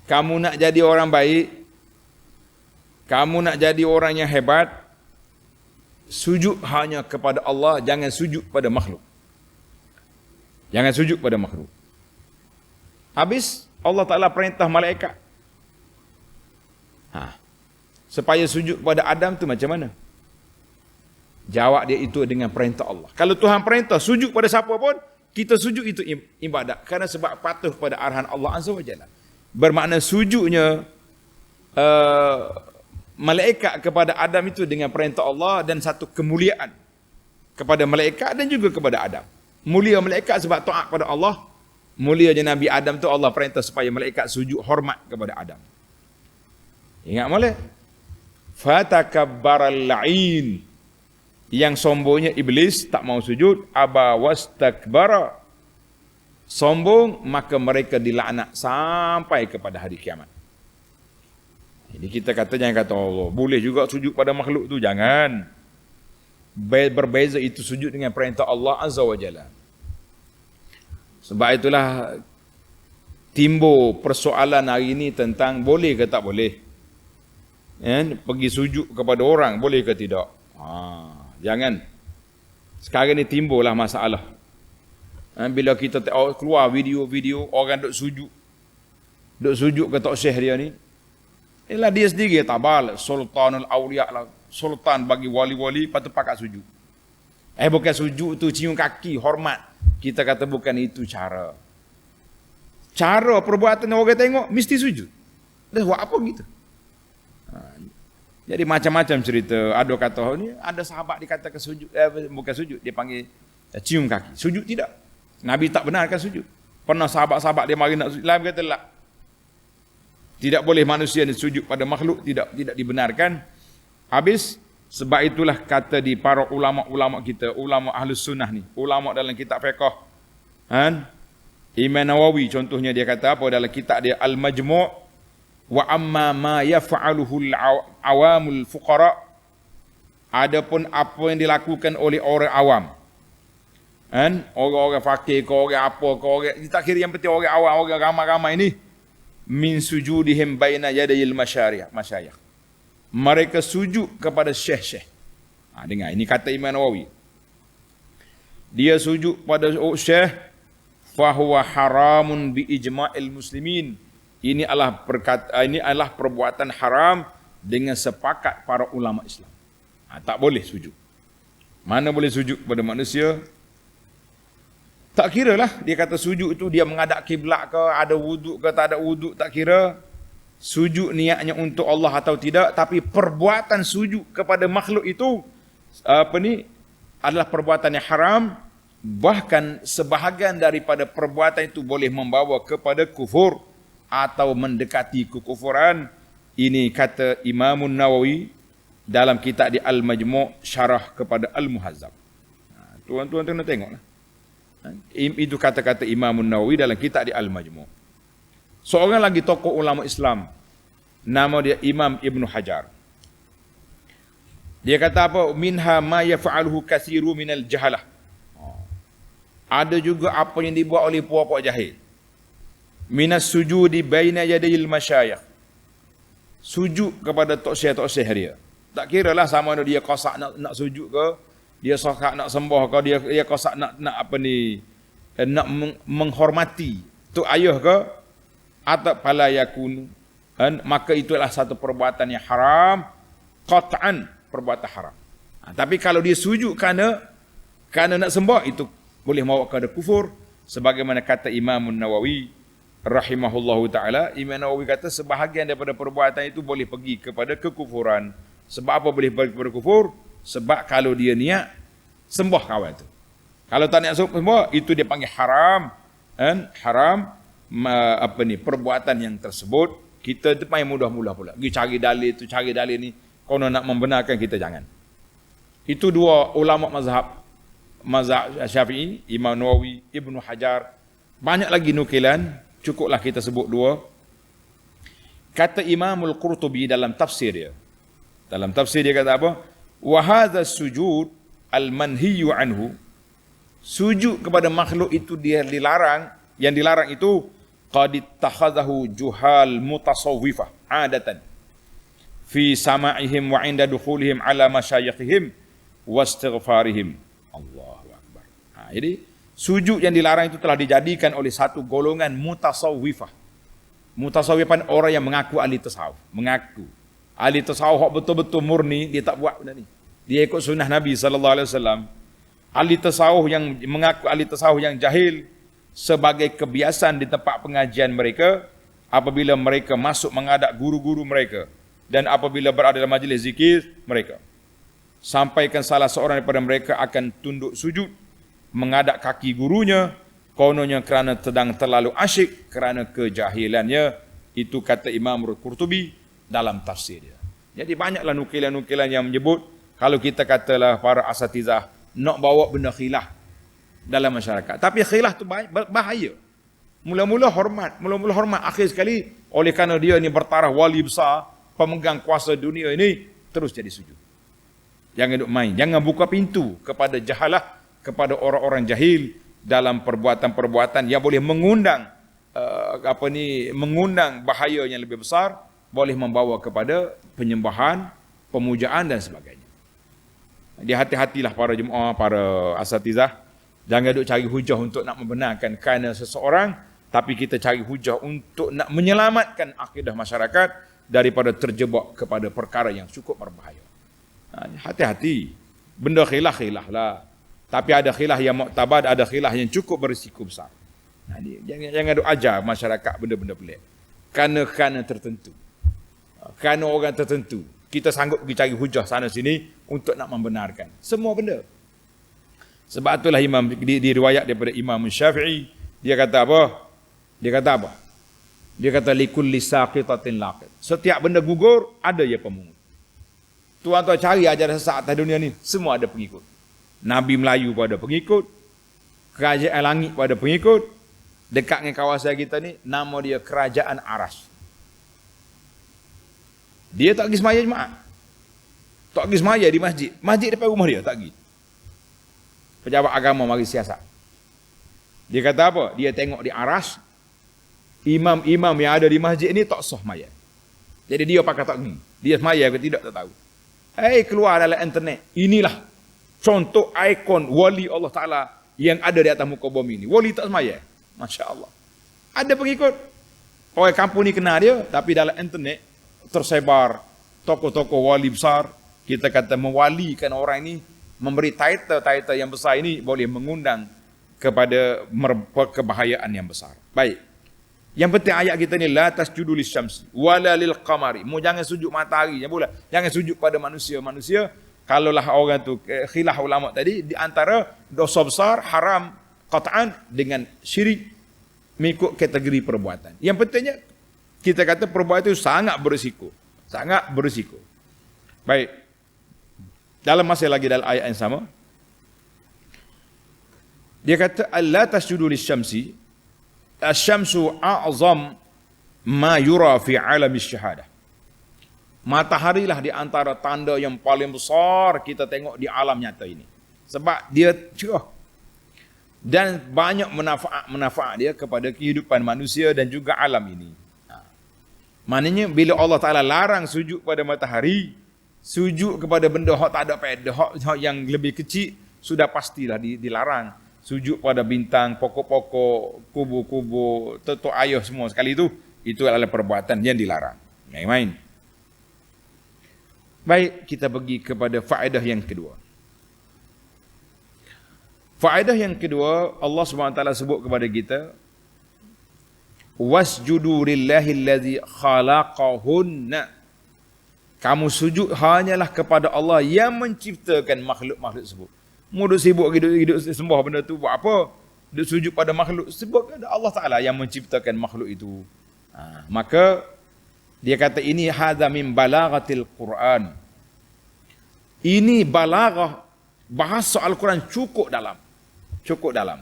kamu nak jadi orang baik, kamu nak jadi orang yang hebat, sujud hanya kepada Allah, jangan sujud pada makhluk. Jangan sujud pada makhluk. Habis Allah Ta'ala perintah malaikat. Supaya sujud kepada Adam tu macam mana? Jawab dia itu dengan perintah Allah. Kalau Tuhan perintah sujud pada siapa pun, kita sujud itu ibadat. Kerana sebab patuh pada arahan Allah Azza wa Jalla. Bermakna sujudnya malaikat kepada Adam itu dengan perintah Allah dan satu kemuliaan kepada malaikat dan juga kepada Adam. Mulia malaikat sebab taat kepada Allah. Mulianya Nabi Adam tu Allah perintah supaya malaikat sujud hormat kepada Adam. Ingat molek? Fatakabbaral la'in. Yang sombongnya iblis tak mau sujud, aba wastakbara. Sombong, maka mereka dilaknat sampai kepada hari kiamat. Jadi kita kata jangan kata Allah, boleh juga sujud pada makhluk tu, jangan. Berbeza itu sujud dengan perintah Allah Azza wa Jalla. Sebab itulah timbul persoalan hari ini tentang boleh ke tak boleh. Pergi sujud kepada orang, boleh ke tidak? Jangan. Sekarang ni timbullah masalah. Bila kita keluar video-video orang duk sujud ke tok syekh dia ni, ialah dia sendiri tabal sultanul awliya lah, sultan bagi wali-wali, patut pakat sujud. Bukan sujud tu cium kaki hormat. Kita kata bukan itu cara. cara perbuatan orang tengok mesti sujud. Dah buat apa gitu? Jadi macam-macam cerita. Ada kata ni ada sahabat dikatakan sujud, bukan sujud, dia panggil cium kaki. Sujud tidak. Nabi tak benarkan sujud. Pernah sahabat-sahabat dia mari nak sujud, lain kata lah. Tidak boleh manusia ni sujud pada makhluk, tidak dibenarkan. Habis sebab itulah kata di para ulama-ulama kita, ulama Ahlus Sunnah ni, ulama dalam kitab fiqh, kan? Imam Nawawi contohnya dia kata apa dalam kitab dia Al-Majmu', wa amma ma yaf'aluhu al-awamul fuqara, adapun apa yang dilakukan oleh orang awam, kan, orang-orang fakir ke orang apa ke orang, tak kira, yang penting orang awam, orang ramai-ramai ni, min sujudihim baina yadayil masyayikh, mereka sujud kepada syekh-syekh. Dengar ini kata Imam Nawawi, dia sujud pada syekh, fahuwa haramun bi ijma'il muslimin. Ini adalah perbuatan haram dengan sepakat para ulama Islam. Tak boleh sujud. Mana boleh sujud kepada manusia? Tak kira lah, dia kata sujud itu dia menghadap kiblat ke, ada wuduk ke, tak ada wuduk, tak kira. Sujud niatnya untuk Allah atau tidak, tapi perbuatan sujud kepada makhluk itu adalah perbuatan yang haram. Bahkan sebahagian daripada perbuatan itu boleh membawa kepada kufur atau mendekati kekufuran. Ini kata Imam Nawawi dalam kitab di Al-Majmu' syarah kepada Al-Muhazzab. Tuan-tuan kena tengoklah. Itu kata-kata Imam Nawawi dalam kitab di Al-Majmu'. Seorang lagi tokoh ulama Islam, nama dia Imam Ibn Hajar. Dia kata apa? Minha ma yaf'aluhu katsiru minal jahalah. Ada juga apa yang dibuat oleh puak-puak jahil. Minas sujudi baina yadayil masyayikh. Sujud kepada tok syekh dia. Tak kira lah sama ada dia kosak nak sujud ke, dia kosak nak sembah ke, dia kosak nak nak menghormati tok ayah ke, atau pala yakun, maka itu adalah satu perbuatan yang haram, qat'an, perbuatan haram. Tapi kalau dia sujud kerana nak sembah, itu boleh membawa kepada kufur, sebagaimana kata Imam Nawawi rahimahullahu ta'ala. Imam Nawawi kata sebahagian daripada perbuatan itu boleh pergi kepada kekufuran. Sebab apa boleh pergi kepada kufur? Sebab kalau dia niat sembah kawan tu. Kalau tak niat sembah, itu dia panggil haram. Haram perbuatan yang tersebut. Kita tu main mudah-mudah pula. Pergi cari dalil tu, cari dalil ni. Kalau nak membenarkan, kita jangan. Itu dua ulama mazhab Syafi'i, Imam Nawawi, Ibn Hajar. Banyak lagi nukilan, cukuplah kita sebut dua. Kata Imamul Qurtubi dalam tafsir dia. Dalam tafsir dia kata apa? Wa hadha sujud al-manhiyu anhu. Sujud kepada makhluk itu dia dilarang, yang dilarang itu qad ittakhadhahu juhal mutasawwifah adatan fi sama'ihim wa 'inda dukhulihim ala masyayikhihim wa istighfarihim. Allahu akbar. Jadi sujud yang dilarang itu telah dijadikan oleh satu golongan mutasawwifah. Mutasawwifah orang yang mengaku ahli tasawuf, mengaku ahli tasawuf betul-betul murni, dia tak buat benda ni. Dia ikut sunnah Nabi sallallahu alaihi wasallam. Ahli tasawuf yang mengaku ahli tasawuf yang jahil, sebagai kebiasaan di tempat pengajian mereka, apabila mereka masuk menghadap guru-guru mereka dan apabila berada dalam majlis zikir mereka, sampaikan salah seorang daripada mereka akan tunduk sujud menghadap kaki gurunya, kononnya kerana sedang terlalu asyik kerana kejahilannya. Itu kata Imam Qurtubi dalam tafsir dia. Jadi banyaklah nukilan-nukilan yang menyebut, kalau kita katalah para asatizah nak bawa benda khilaf dalam masyarakat. Tapi khilaf tu bahaya. Mula-mula hormat, akhir sekali oleh kerana dia ni bertaraf wali besar, pemegang kuasa dunia ini, terus jadi sujud. Jangan duk main, jangan buka pintu kepada jahalah, kepada orang-orang jahil dalam perbuatan-perbuatan yang boleh mengundang mengundang bahaya yang lebih besar, boleh membawa kepada penyembahan, pemujaan dan sebagainya. Jadi hati-hatilah para jemaah, para asatizah, jangan duk cari hujah untuk nak membenarkan kerana seseorang, tapi kita cari hujah untuk nak menyelamatkan akidah masyarakat daripada terjebak kepada perkara yang cukup berbahaya. Hati-hati. Benda khilaf lah. Tapi ada khilaf yang muktabad, ada khilaf yang cukup berisiko besar. Jangan duk ajar masyarakat benda-benda pelik. Kerana tertentu. Kerana orang tertentu. Kita sanggup pergi cari hujah sana sini untuk nak membenarkan. Semua benda. Sebab itulah Imam diriwayat daripada Imam Syafi'i, dia kata apa? Dia kata likulli saqitatin laqit. Setiap benda gugur ada ya pemungut. Tuan-tuan cari ajaran sesat atas dunia ni, semua ada pengikut. Nabi Melayu pun ada pengikut. Kerajaan langit pun ada pengikut. Dekat dengan kawasan kita ni, nama dia Kerajaan Aras. Dia tak pergi semaya jemaah. Tak pergi semaya di masjid. Masjid depan rumah dia, tak pergi. Pejabat agama mari siasat. Dia kata apa? Dia tengok di Aras, imam-imam yang ada di masjid ni tak sah semaya. Jadi dia pakai tak pergi. Dia semaya ke tidak, tak tahu. Keluar dalam internet. Inilah contoh ikon wali Allah Ta'ala yang ada di atas muka bumi ni. Wali tak semaya. Masya Allah. Ada pengikut. Orang kampung ni kenal dia, tapi dalam internet tersebar tokoh-tokoh wali besar. Kita kata mewalikan orang ini, memberi title yang besar ini boleh mengundang kepada kebahayaan yang besar. Baik. Yang penting ayat kita ni la tasjudu lisyamsi wala lil qamari. Jangan sujud matahari, jangan sujud pada manusia. Kalaulah orang tu khilaf ulama tadi, di antara dosa besar haram qat'an dengan syirik mengikut kategori perbuatan. Yang pentingnya kita kata perbuatan itu sangat berisiko. Sangat berisiko. Baik. Dalam masih lagi dalam ayat yang sama. Dia kata alla tasjudu lisyamsi. Asy-syamsu a'zam ma yura fi 'alami syahadah. Matahari lah di antara tanda yang paling besar kita tengok di alam nyata ini. Sebab dia cerah. Dan banyak manfaat dia kepada kehidupan manusia dan juga alam ini. Maknanya bila Allah Ta'ala larang sujud pada matahari, sujud kepada benda hak tak ada faedah, hak yang lebih kecil, sudah pastilah dilarang. Sujud pada bintang, pokok-pokok, kubur-kubur, tetuk ayah semua sekali itu adalah perbuatan yang dilarang. Main-main. Baik, kita pergi kepada faedah yang kedua. Faedah yang kedua, Allah SWT sebut kepada kita, wasjudu lillahi allazi khalaqahunna. Kamu sujud hanyalah kepada Allah yang menciptakan makhluk-makhluk tersebut. Mu duk sibuk hidup sembah benda tu buat apa? Duk sujud pada makhluk, sebab ada Allah Taala yang menciptakan makhluk itu. Maka dia kata ini hadza min balaghatil Quran. Ini balaghah, bahasa Al-Quran cukup dalam. Cukup dalam.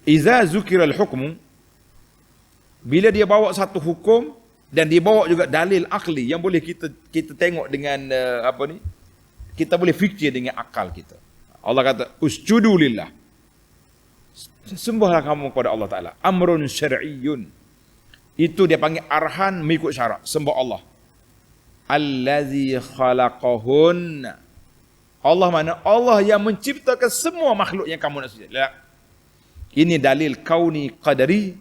Iza zukiral hukmu, bila dia bawa satu hukum dan dia bawa juga dalil akli yang boleh kita tengok dengan kita boleh fikir dengan akal kita. Allah kata usjudu lillah. Sembahlah kamu kepada Allah Taala. Amrun syar'iyyun. Itu dia panggil arhan mengikut syarak, sembah Allah. Allazi khalaqahun. Allah mana? Allah yang menciptakan semua makhluk yang kamu nak sujud. Ini dalil kauni qadari,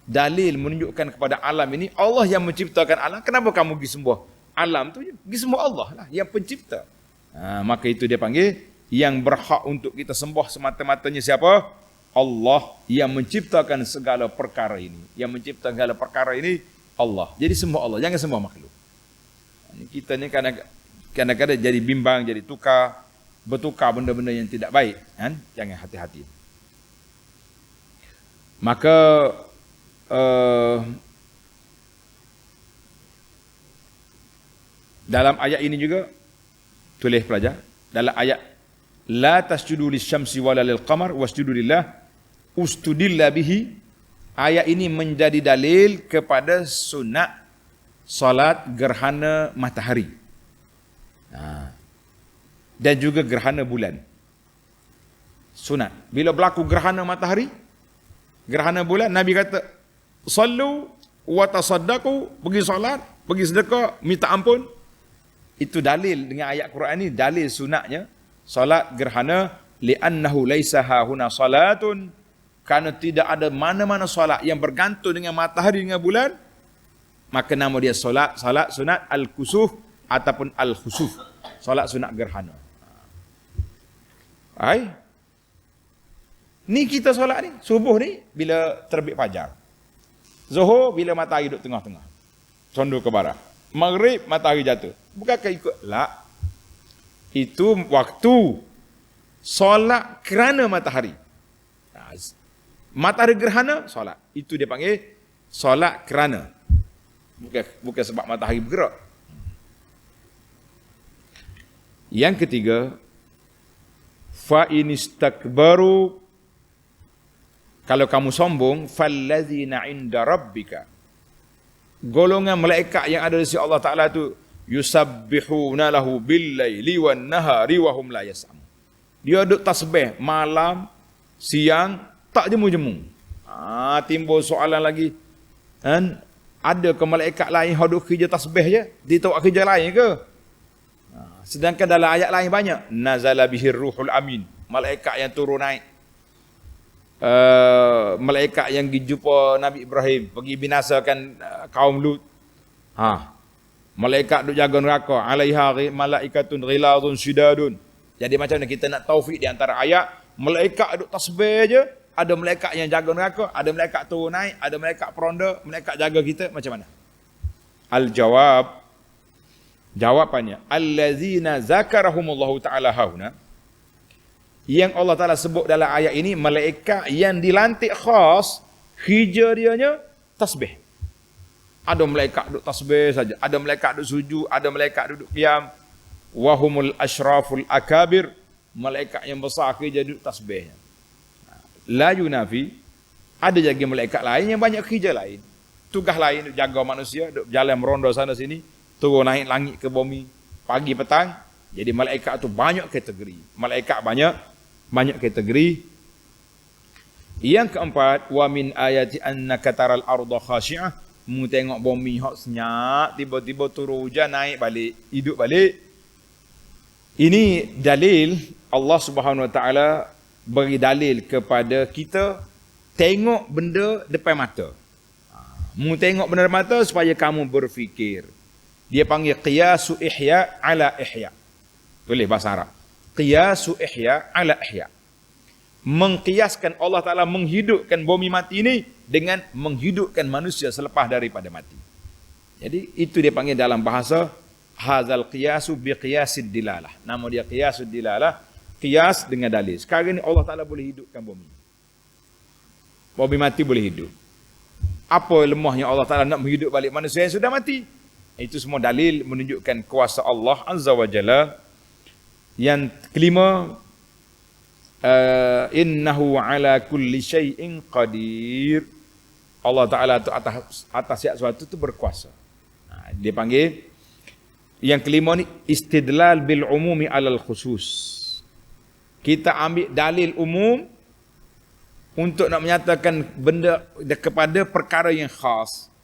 dalil menunjukkan kepada alam ini Allah yang menciptakan alam. Kenapa kamu pergi sembah alam tu? Pergi sembah Allah lah yang pencipta. Maka itu dia panggil yang berhak untuk kita sembah semata-matanya siapa? Allah yang menciptakan segala perkara ini. Yang menciptakan segala perkara ini Allah. Jadi sembah Allah, jangan sembah makhluk. Kita ni kadang-kadang jadi bimbang, jadi bertukar benda-benda yang tidak baik, kan? Jangan hati-hati. Maka dalam ayat ini juga tulis pelajar, dalam ayat la tasjudu lisyamsi wala lilqamar wasjudu lillah ustudilla bihi, ayat ini menjadi dalil kepada sunat salat gerhana matahari dan juga gerhana bulan. Sunat bila berlaku gerhana matahari, gerhana bulan, Nabi kata sallu wa tasaddaqu, pergi solat, pergi sedekah, minta ampun. Itu dalil dengan ayat Quran ini, dalil sunatnya salat gerhana, li'annahu laisa hahuna salatun, kerana tidak ada mana-mana solat yang bergantung dengan matahari dengan bulan, maka nama dia solat sunat al-kusuf ataupun al-khusuf, solat sunat gerhana. Ni kita solat ni, subuh ni bila terbit fajar. Zuhur bila matahari duduk tengah-tengah. Condor ke barat. Maghrib matahari jatuh. Bukankah ikut? La. Itu waktu solat kerana matahari. Matahari gerhana, solat. Itu dia panggil solat kerana. Bukan sebab matahari bergerak. Yang ketiga, fa inistakbaru, kalau kamu sombong, fallazina inda rabbika, golongan malaikat yang ada di sisi Allah Taala tu, yusabbihuna lahu bil-laili wan-nahari wa hum la yas'am. Dia duduk tasbih malam, siang, tak jemu-jemu. Timbul soalan lagi. Kan? Ada ke malaikat lain yang duduk kerja tasbih je? Dia tahu kerja lain ke? Sedangkan dalam ayat lain banyak. Nazala bihir ruhul amin. Malaikat yang turun naik. Malaikat yang pergi jumpa Nabi Ibrahim. Pergi binasakan kaum Lut. Malaikat duk jaga neraka. Alaiha malaikatun ghiladun syidadun. Jadi macam mana kita nak taufik di antara ayat. Malaikat duk tasbih je. Ada malaikat yang jaga neraka. Ada malaikat turun naik. Ada malaikat peronda. Malaikat jaga kita. Macam mana? Al-jawab. Jawapannya, allazina zakarahumullahu ta'ala hauna, yang Allah Ta'ala sebut dalam ayat ini, malaikat yang dilantik khas, kerja dianya tasbih. Ada malaikat duduk tasbih saja, ada malaikat duduk sujud, ada malaikat duduk qiyam. Wahumul asyraful akabir, malaikat yang besar kerja duduk tasbihnya. La yunafi, ada lagi malaikat lain yang banyak kerja lain, tugas lain, duduk jaga manusia, duduk jalan meronda sana sini, turun naik langit ke bumi, pagi petang. Jadi malaikat tu banyak kategori. Malaikat banyak kategori. Yang keempat, wa min ayati annaka taral arda khashi'ah, mu tengok bumi hok senyap, tiba-tiba turun hujan, naik balik, hidup balik. Ini dalil Allah Subhanahu Wa Taala beri dalil kepada kita tengok benda depan mata. Mu tengok benda depan mata supaya kamu berfikir. Dia panggil qiyasu ihya ala ihya. Boleh bahasa Arab. Qiyasu ihya ala ihya. Mengkiaskan Allah Ta'ala menghidupkan bumi mati ini dengan menghidupkan manusia selepas daripada mati. Jadi itu dia panggil dalam bahasa hazal qiyasu bi qiyasid dilalah. Nama dia qiyasud dilalah, qiyas dengan dalil. Sekarang ni Allah Ta'ala boleh hidupkan bumi. Bumi mati boleh hidup. Apa lemahnya Allah Ta'ala nak menghidup balik manusia yang sudah mati? Itu semua dalil menunjukkan kuasa Allah Azza wa Jalla. Yang kelima, innahu ala kulli syai'in qadir. Allah Ta'ala tu atas sesuatu tu berkuasa. Dia panggil, yang kelima ni istidlal bil umumi alal khusus. Kita ambil dalil umum untuk nak menyatakan benda kepada perkara yang khas.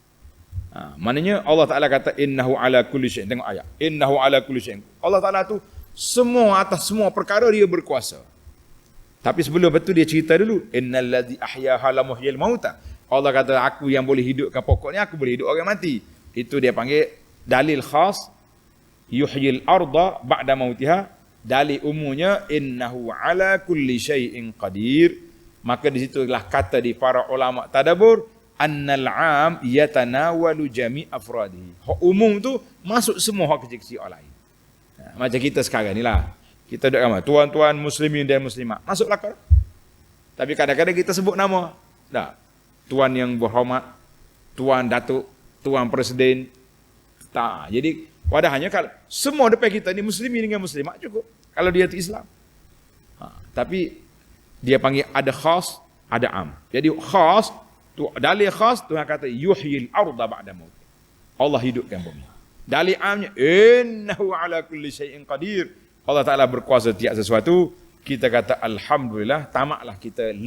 Maknanya Allah Ta'ala kata innahu ala kulli syai'in. Tengok ayat, innahu ala kulli syai'in. Allah Ta'ala tu semua, atas semua perkara dia berkuasa. Tapi sebelum itu dia cerita dulu, innal ladzi ahyaha la muhyil mauta. Allah kata aku yang boleh hidupkan pokok ni, aku boleh hidup orang mati. Itu dia panggil dalil khas, yuhyil arda ba'da mautiha. Dalil umumnya innahu ala kulli syai'in qadir. Maka di situlah kata di para ulama tadabbur, annal 'am yatanawalu jami' afradihi. Hak umum tu masuk semua hak kecil-kecil orang lain. Macam kita sekarang ni lah. Kita duduk ramai tuan-tuan muslimin dan muslimat. Masuklah kau. Tapi kadang-kadang kita sebut nama. Tak. Tuan yang berhormat, tuan datuk, tuan presiden. Tak. Jadi padahal kalau semua depan kita ni muslimin dengan muslimat cukup. Kalau dia tu Islam. Tapi dia panggil ada khas, ada am. Jadi khas tu, dalil khas Tuhan kata yuhyil arda ba'da maut. Allah hidupkan bumi. Dalil amnya innahu ala kulli syai'in qadir. Allah Ta'ala berkuasa tiap sesuatu. Kita kata alhamdulillah, tamatlah kita 5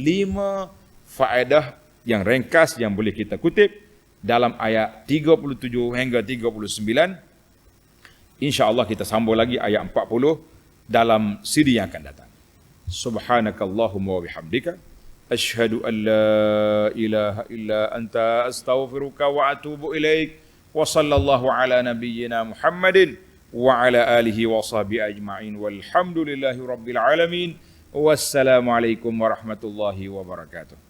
faedah yang ringkas yang boleh kita kutip dalam ayat 37 hingga 39. Insya-Allah kita sambung lagi ayat 40 dalam siri yang akan datang. Subhanakallahumma wa bihamdika asyhadu an la ilaha illa anta astaghfiruka wa atubu ilaik. Wa sallallahu ala nabiyyina Muhammadin wa ala alihi wa sahbihi ajma'in walhamdulillahi rabbil alamin. Wassalamualaikum warahmatullahi wabarakatuh.